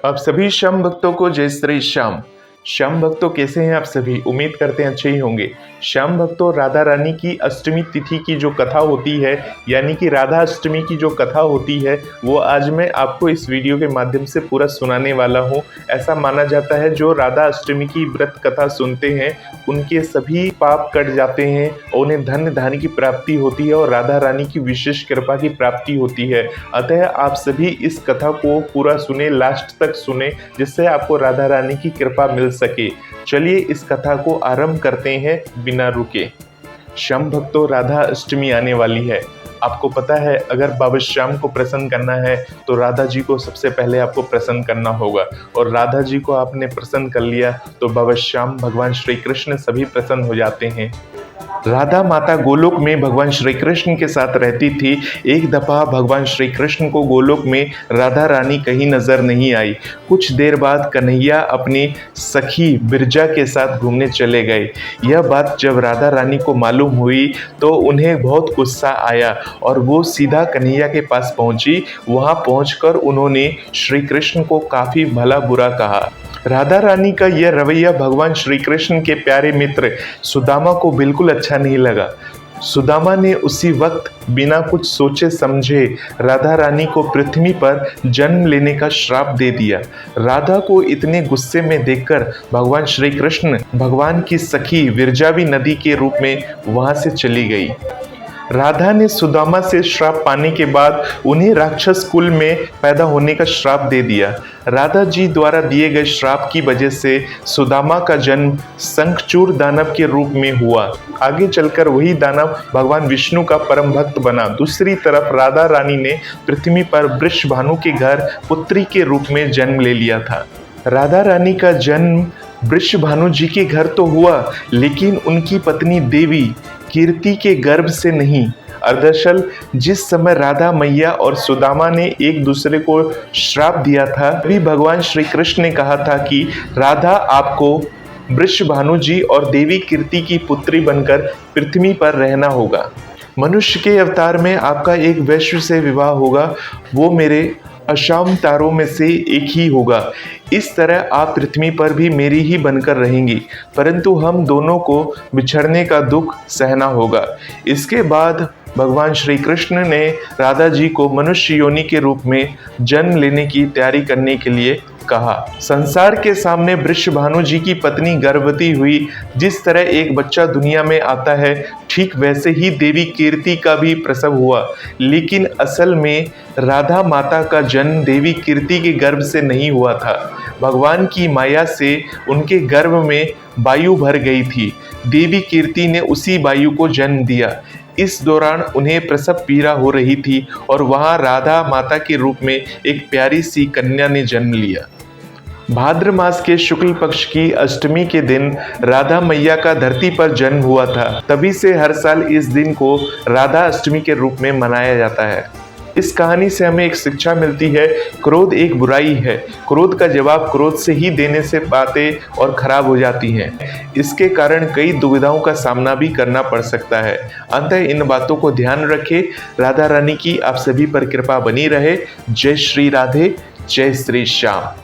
आप सभी श्याम भक्तों को जय श्री श्याम। श्याम भक्तों कैसे हैं आप सभी? उम्मीद करते हैं अच्छे ही होंगे। श्याम भक्तों, राधा रानी की अष्टमी तिथि की जो कथा होती है, यानी कि राधा अष्टमी की जो कथा होती है, वो आज मैं आपको इस वीडियो के माध्यम से पूरा सुनाने वाला हूँ। ऐसा माना जाता है जो राधा अष्टमी की व्रत कथा सुनते हैं उनके सभी पाप कट जाते हैं और उन्हें धन धान्य की प्राप्ति होती है और राधा रानी की विशेष कृपा की प्राप्ति होती है। अतः आप सभी इस कथा को पूरा सुने, लास्ट तक सुने, जिससे आपको राधा रानी की कृपा मिल सके। चलिए इस कथा को आरंभ करते हैं बिना रुके। श्याम भक्तों, राधा अष्टमी आने वाली है। आपको पता है, अगर बाबा श्याम को प्रसन्न करना है तो राधा जी को सबसे पहले आपको प्रसन्न करना होगा, और राधा जी को आपने प्रसन्न कर लिया तो बाबा श्याम भगवान श्री कृष्ण सभी प्रसन्न हो जाते हैं। राधा माता गोलोक में भगवान श्री कृष्ण के साथ रहती थी। एक दफा भगवान श्री कृष्ण को गोलोक में राधा रानी कहीं नजर नहीं आई। कुछ देर बाद कन्हैया अपनी सखी बिरजा के साथ घूमने चले गए। यह बात जब राधा रानी को मालूम हुई तो उन्हें बहुत गुस्सा आया और वो सीधा कन्हैया के पास पहुंची। वहां पहुंचकर उन्होंने श्री कृष्ण को काफी भला बुरा कहा। राधा रानी का यह रवैया भगवान श्री कृष्ण के प्यारे मित्र सुदामा को बिल्कुल अच्छा नहीं लगा। सुदामा ने उसी वक्त बिना कुछ सोचे समझे राधा रानी को पृथ्वी पर जन्म लेने का श्राप दे दिया। राधा को इतने गुस्से में देखकर भगवान श्री कृष्ण भगवान की सखी विरजावी नदी के रूप में वहां से चली गई। राधा ने सुदामा से श्राप पाने के बाद उन्हें राक्षस कुल में पैदा होने का श्राप दे दिया। राधा जी द्वारा दिए गए श्राप की वजह से सुदामा का जन्म शंखचूड़ दानव के रूप में हुआ। आगे चलकर वही दानव भगवान विष्णु का परम भक्त बना। दूसरी तरफ राधा रानी ने पृथ्वी पर वृषभानु के घर पुत्री के रूप में जन्म ले लिया था। राधा रानी का जन्म वृषभानु जी के घर तो हुआ, लेकिन उनकी पत्नी देवी कीर्ति के गर्भ से नहीं। दरअसल जिस समय राधा मैया और सुदामा ने एक दूसरे को श्राप दिया था, तभी भगवान श्री कृष्ण ने कहा था कि राधा आपको वृषभानु जी और देवी कीर्ति की पुत्री बनकर पृथ्वी पर रहना होगा। मनुष्य के अवतार में आपका एक वैश्य से विवाह होगा, वो मेरे अशावतारों में से एक ही होगा। इस तरह आप पृथ्वी पर भी मेरी ही बनकर रहेंगी, परंतु हम दोनों को बिछड़ने का दुख सहना होगा। इसके बाद भगवान श्री कृष्ण ने राधा जी को मनुष्य योनि के रूप में जन्म लेने की तैयारी करने के लिए कहा। संसार के सामने वृषभानु जी की पत्नी गर्भवती हुई। जिस तरह एक बच्चा दुनिया में आता है, ठीक वैसे ही देवी कीर्ति का भी प्रसव हुआ। लेकिन असल में राधा माता का जन्म देवी कीर्ति के गर्भ से नहीं हुआ था। भगवान की माया से उनके गर्भ में वायु भर गई थी। देवी कीर्ति ने उसी वायु को जन्म दिया। इस दौरान उन्हें प्रसव पीड़ा हो रही थी और वहां राधा माता के रूप में एक प्यारी सी कन्या ने जन्म लिया। भाद्र मास के शुक्ल पक्ष की अष्टमी के दिन राधा मैया का धरती पर जन्म हुआ था। तभी से हर साल इस दिन को राधा अष्टमी के रूप में मनाया जाता है। इस कहानी से हमें एक शिक्षा मिलती है, क्रोध एक बुराई है। क्रोध का जवाब क्रोध से ही देने से बातें और खराब हो जाती हैं। इसके कारण कई दुविधाओं का सामना भी करना पड़ सकता है। अतः इन बातों को ध्यान रखें। राधा रानी की आप सभी पर कृपा बनी रहे। जय श्री राधे, जय श्री श्याम।